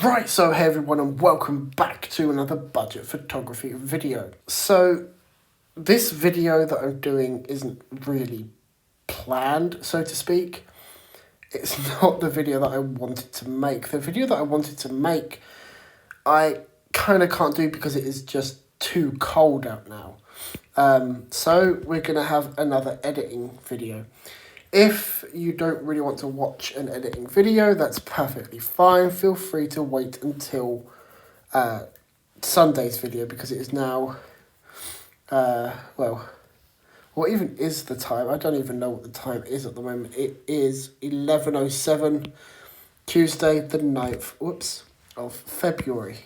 Right, so hey everyone and welcome back to another budget photography video. So this video that I'm doing isn't really planned, so to speak. It's not the video that I wanted to make. The video that I wanted to make, I kind of can't do because it is just too cold out now. So we're going to have another editing video. If you don't really want to watch an editing video, that's perfectly fine. Feel free to wait until Sunday's video because it is now, what even is the time? I don't even know what the time is at the moment. It is 11:07, Tuesday the 9th, of February.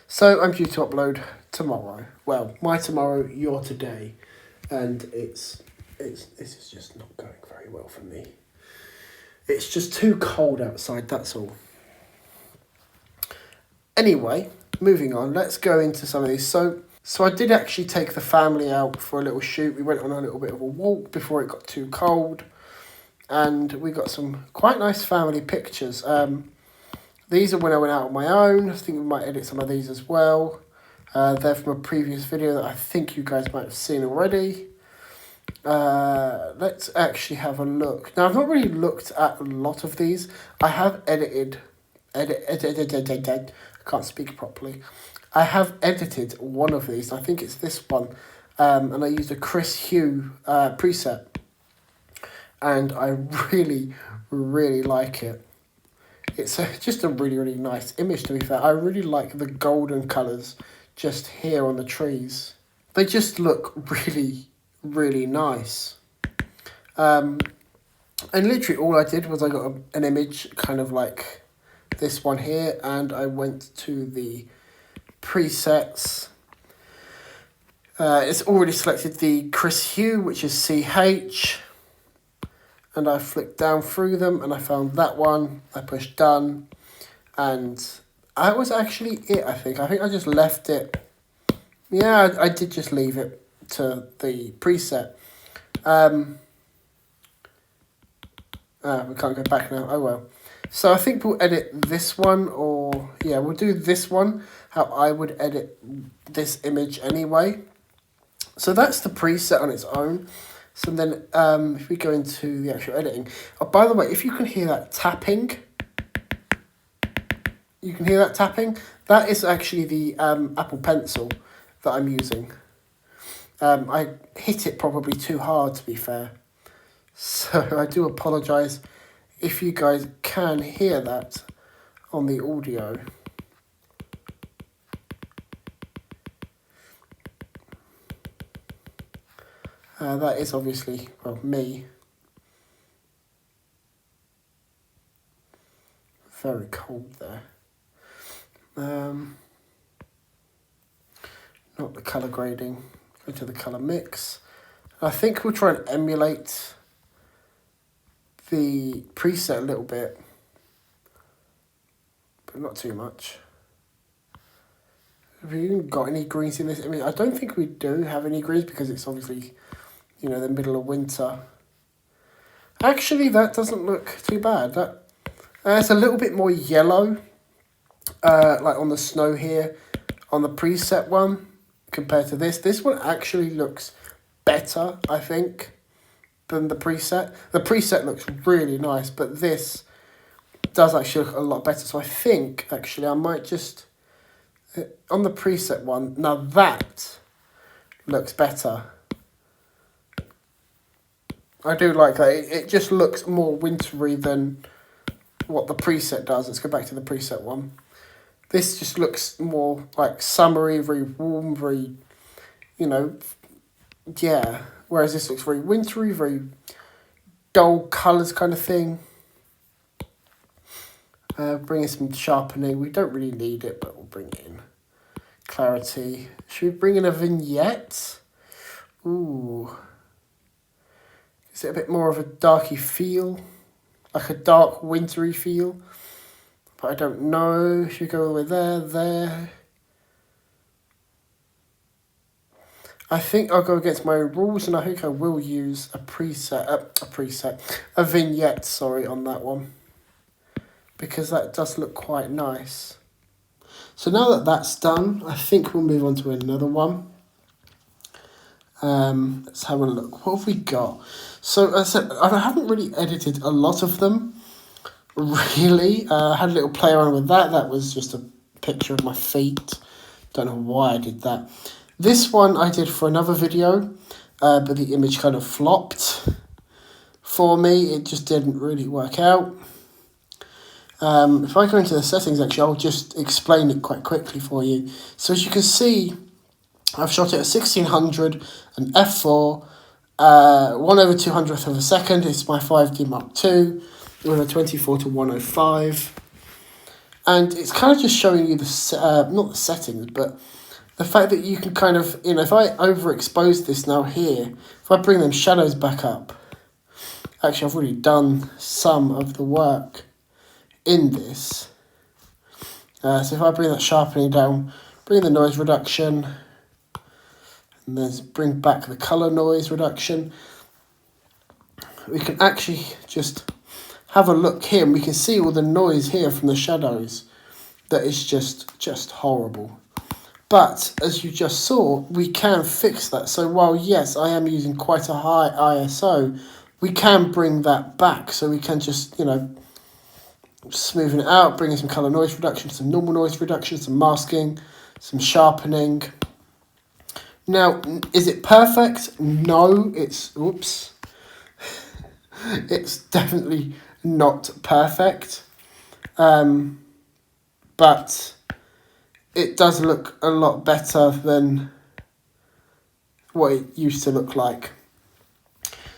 So I'm due to upload tomorrow. Well, my tomorrow, your today. And this is just not going very well for me. It's just too cold outside, that's all. Anyway, moving on, let's go into some of these. So I did actually take the family out for a little shoot. We went on a little bit of a walk before it got too cold. And we got some quite nice family pictures. These are when I went out on my own. I think we might edit some of these as well. They're from a previous video that I think you guys might have seen already. Let's actually have a look. Now, I've not really looked at a lot of these. I have I can't speak properly. I have edited one of these. I think it's this one. And I used a Chris Hugh preset. And I really, really like it. It's just a really, really nice image, to be fair. I really like the golden colours just here on the trees. They just look really, really nice. And literally all I did was I got an image kind of like this one here, and I went to the presets. It's already selected the Chris Hugh, which is CH, and I flicked down through them and I found that one. I pushed done, and that was actually it. I think I just left it. Yeah, I did just leave it to the preset. We can't go back now. Oh well. So I think we'll edit this one, or yeah, we'll do this one, how I would edit this image anyway. So that's the preset on its own. So then if we go into the actual editing. Oh, by the way, if you can hear that tapping, that is actually the Apple Pencil that I'm using. I hit it probably too hard, to be fair. So I do apologise if you guys can hear that on the audio. That is obviously, well, me. Very cold there. Not the colour grading. Go to the colour mix. I think we'll try and emulate the preset a little bit, but not too much. Have we even got any greens in this? I mean, I don't think we do have any greens because it's obviously, you know, the middle of winter. Actually, that doesn't look too bad. It's a little bit more yellow, like on the snow here, on the preset one, compared to this. This one actually looks better, I think, than the preset. The preset looks really nice, but this does actually look a lot better. So I think, actually, I might just, on the preset one, now that looks better. I do like that. It just looks more wintry than what the preset does. Let's go back to the preset one. This just looks more like summery, very warm, very, you know, yeah. Whereas this looks very wintry, very dull colours kind of thing. Bring in some sharpening. We don't really need it, but we'll bring it in. Clarity. Should we bring in a vignette? Ooh. Is it a bit more of a darky feel? Like a dark wintry feel? But I don't know. Should we go all the way there? I think I'll go against my own rules, and I think I will use a vignette, sorry, on that one. because that does look quite nice. So now that that's done, I think we'll move on to another one. Let's have a look. What have we got? So as I said, I haven't really edited a lot of them, really. I had a little play around with that. That was just a picture of my feet. Don't know why I did that. This one I did for another video, but the image kind of flopped for me. It just didn't really work out. If I go into the settings, actually, I'll just explain it quite quickly for you. So as you can see, I've shot it at 1600 and f4, 1/200th of a second. It's my 5D Mark II with a 24:105. And it's kind of just showing you the, not the settings, but the fact that you can kind of, if I overexpose this now here, if I bring them shadows back up, actually I've already done some of the work in this. So if I bring that sharpening down, bring the noise reduction, and then bring back the color noise reduction, we can actually just have a look here, and we can see all the noise here from the shadows. That is just horrible. But as you just saw, we can fix that. So while yes, I am using quite a high ISO, we can bring that back. So we can just, smoothing it out, bringing some color noise reduction, some normal noise reduction, some masking, some sharpening. Now, is it perfect? No, it's definitely not perfect. But it does look a lot better than what it used to look like.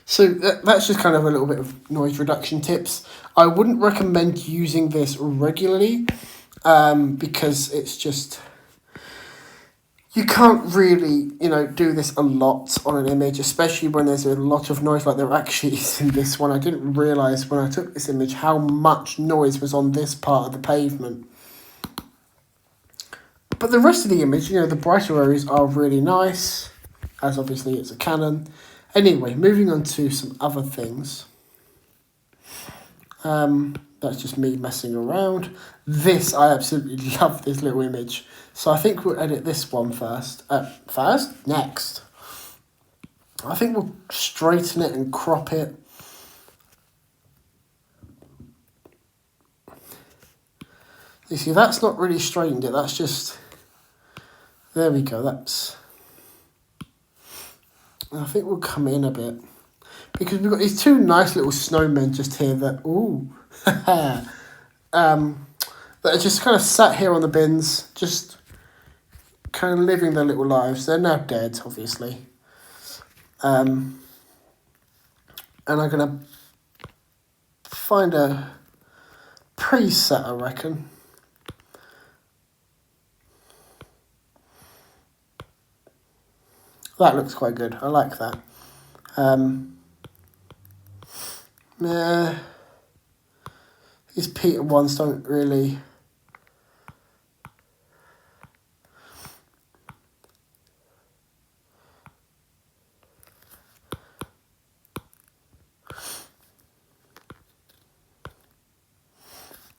So that's just kind of a little bit of noise reduction tips. I wouldn't recommend using this regularly because it's just, you can't really, do this a lot on an image, especially when there's a lot of noise like there actually is in this one. I didn't realise when I took this image how much noise was on this part of the pavement. But the rest of the image, the brighter areas are really nice, as obviously it's a Canon. Anyway, moving on to some other things. That's just me messing around. I absolutely love this little image. So I think we'll edit this one first. Next. I think we'll straighten it and crop it. You see, that's not really straightened it. That's just, there we go. I think we'll come in a bit. Because we've got these two nice little snowmen just here that, that are just kind of sat here on the bins, just kind of living their little lives. They're now dead, obviously. And I'm going to find a preset, I reckon. That looks quite good. I like that. These Peter ones don't really...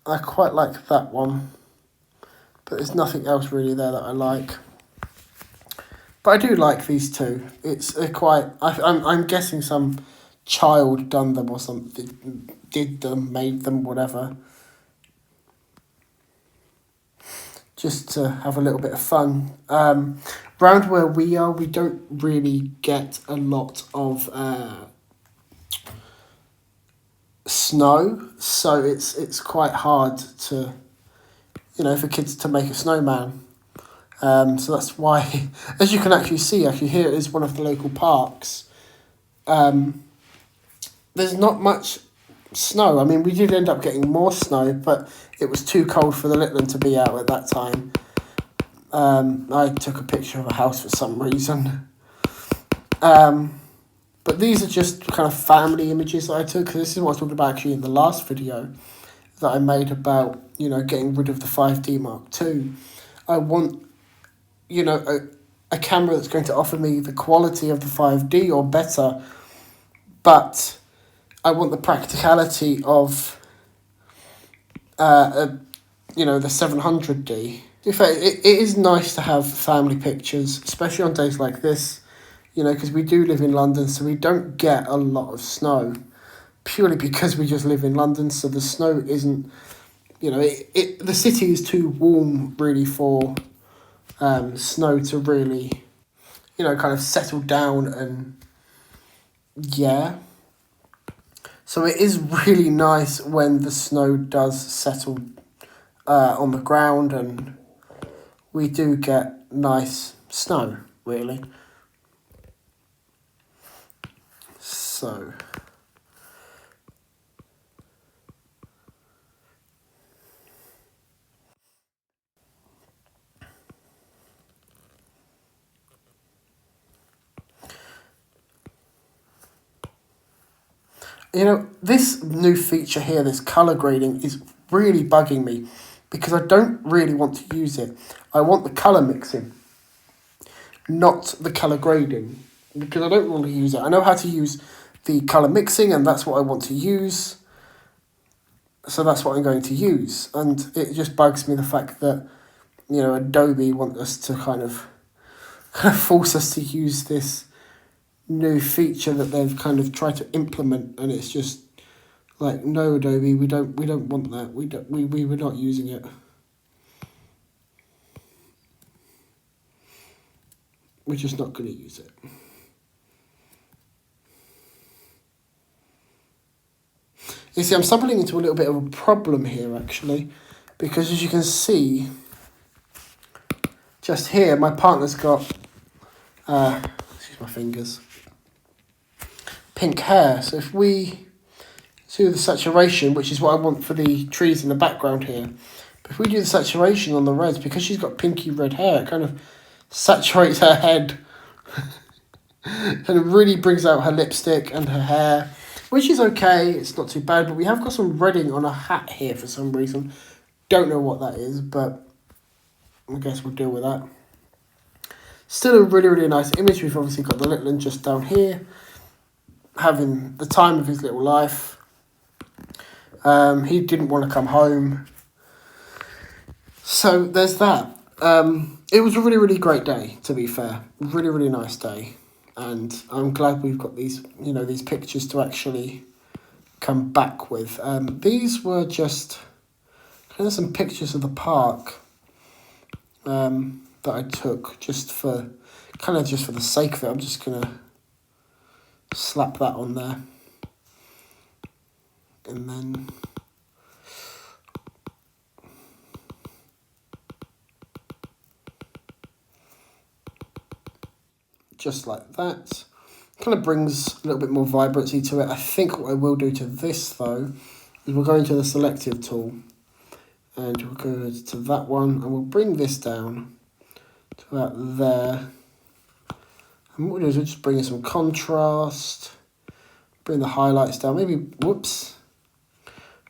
I quite like that one, but there's nothing else really there that I like. But I do like these two. They're quite... I'm guessing some child done them or something, did them, made them, whatever. Just to have a little bit of fun. Round where we are, we don't really get a lot of snow, so it's quite hard to, for kids to make a snowman. So that's why, as you can actually see, here is one of the local parks. There's not much snow. I mean, we did end up getting more snow, but it was too cold for the little one to be out at that time. I took a picture of a house for some reason. But these are just kind of family images that I took. This is what I was talking about actually in the last video that I made about, getting rid of the 5D Mark II. I want, a camera that's going to offer me the quality of the 5D or better, but I want the practicality of you know, the 700D. In fact, it is nice to have family pictures, especially on days like this, you know, because we do live in London, so we don't get a lot of snow, purely because we just live in London, so the snow isn't, you know, the city is too warm, really, for snow to really, you know, kind of settle down and, yeah. So it is really nice when the snow does settle on the ground and we do get nice snow, really. So, you know, this new feature here, this color grading, is really bugging me because I don't really want to use it. I want the color mixing, not the color grading, because I don't want to use it. I know how to use the color mixing, and that's what I want to use. So that's what I'm going to use, and it just bugs me the fact that, you know, Adobe want us to kind of force us to use this new feature that they've kind of tried to implement, and it's just like, no, Adobe, we don't want that. We were not using it. We're just not going to use it. You see, I'm stumbling into a little bit of a problem here, actually, because as you can see, just here, my partner's got, excuse my fingers, pink hair. So if we do the saturation, which is what I want for the trees in the background here, but if we do the saturation on the reds, because she's got pinky red hair, it kind of saturates her head and it really brings out her lipstick and her hair, which is okay, it's not too bad, but we have got some redding on her hat here for some reason. Don't know what that is, but I guess we'll deal with that. Still a really, really nice image. We've obviously got the little one just down here, having the time of his little life. He didn't want to come home. So there's that. It was a really, really great day, to be fair. Really, really nice day. And I'm glad we've got these, you know, these pictures to actually come back with. These were just kind of some pictures of the park that I took just for the sake of it. I'm just going to slap that on there. And then just like that. Kind of brings a little bit more vibrancy to it. I think what I will do to this, though, is we'll go into the selective tool and we'll go to that one and we'll bring this down to about there. And what we'll do is we'll just bring in some contrast, bring the highlights down, maybe, whoops,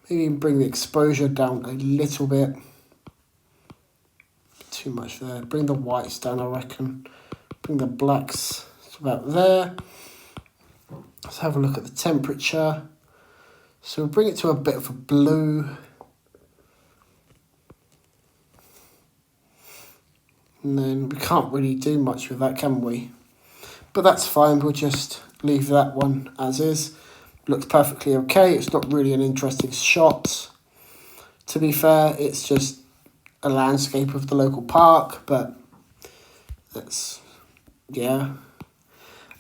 maybe even bring the exposure down a little bit. Too much there. Bring the whites down, I reckon. Bring the blacks to about there. Let's have a look at the temperature. So we'll bring it to a bit of a blue. And then we can't really do much with that, can we? But that's fine, we'll just leave that one as is. Looks perfectly okay. It's not really an interesting shot. To be fair, it's just a landscape of the local park, but that's, yeah.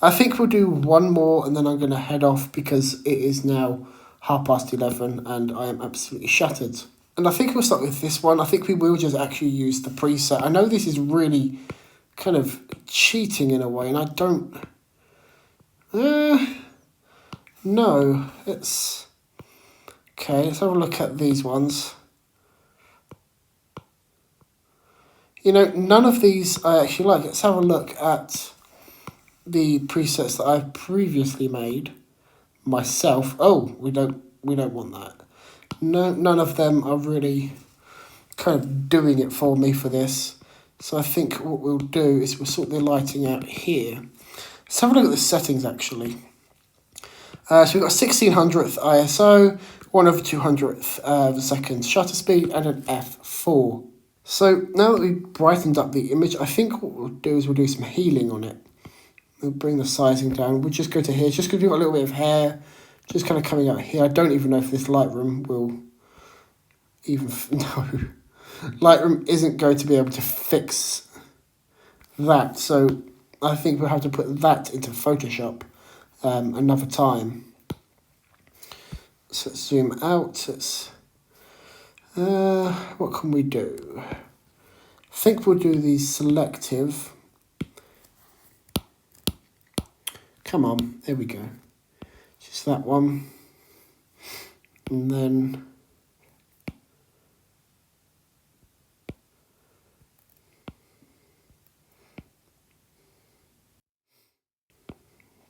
I think we'll do one more and then I'm going to head off because it is now 11:30 and I am absolutely shattered. And I think we'll start with this one. I think we will just actually use the preset. I know this is really kind of cheating in a way, and I don't... no, it's... Okay, let's have a look at these ones. You know, none of these I actually like. Let's have a look at the presets that I've previously made myself. Oh, we don't want that. No, none of them are really kind of doing it for me for this. So I think what we'll do is we'll sort the lighting out here. Let's have a look at the settings actually. So we've got 1600th ISO, 1/200th of a second shutter speed, and an f4. So now that we've brightened up the image, I think what we'll do is we'll do some healing on it. We'll bring the sizing down. We'll just go to here, just because we've got a little bit of hair, just kind of coming out here. I don't even know if this Lightroom will even, no. Lightroom isn't going to be able to fix that. So I think we'll have to put that into Photoshop another time. So let's zoom out. Let's, what can we do? I think we'll do the selective. Come on, there we go. Just that one. And then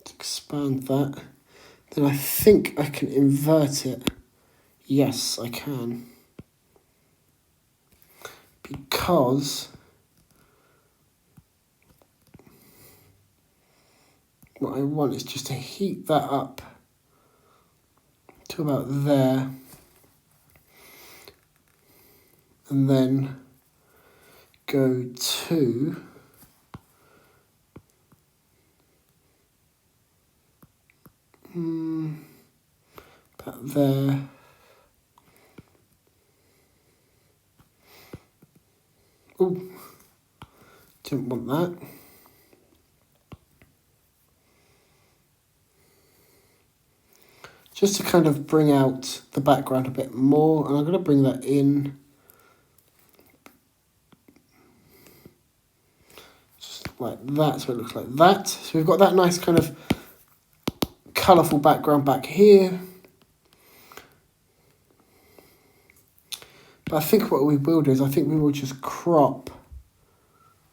expand that. Then I think I can invert it. Yes, I can. Because what I want is just to heat that up to about there. And then go to about there. Oh, didn't want that. Just to kind of bring out the background a bit more, and I'm going to bring that in. Just like that, so it looks like that. So we've got that nice kind of colourful background back here. But I think what we will do is I think we will just crop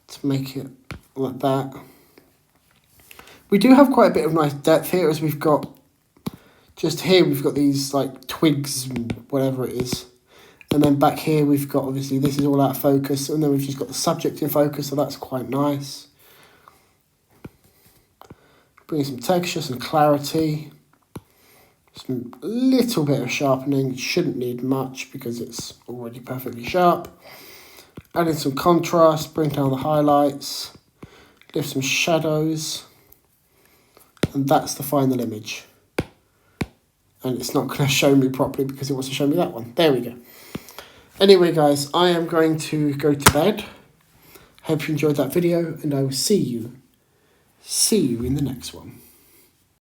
to make it like that. We do have quite a bit of nice depth here, as we've got just here we've got these like twigs and whatever it is. And then back here we've got, obviously this is all out of focus, and then we've just got the subject in focus, so that's quite nice. Bring some texture, some clarity. Some little bit of sharpening, shouldn't need much because it's already perfectly sharp. Add in some contrast, bring down the highlights, lift some shadows, and that's the final image. And it's not going to show me properly because it wants to show me that one. There we go. Anyway, guys, I am going to go to bed. Hope you enjoyed that video, and I will see you in the next one.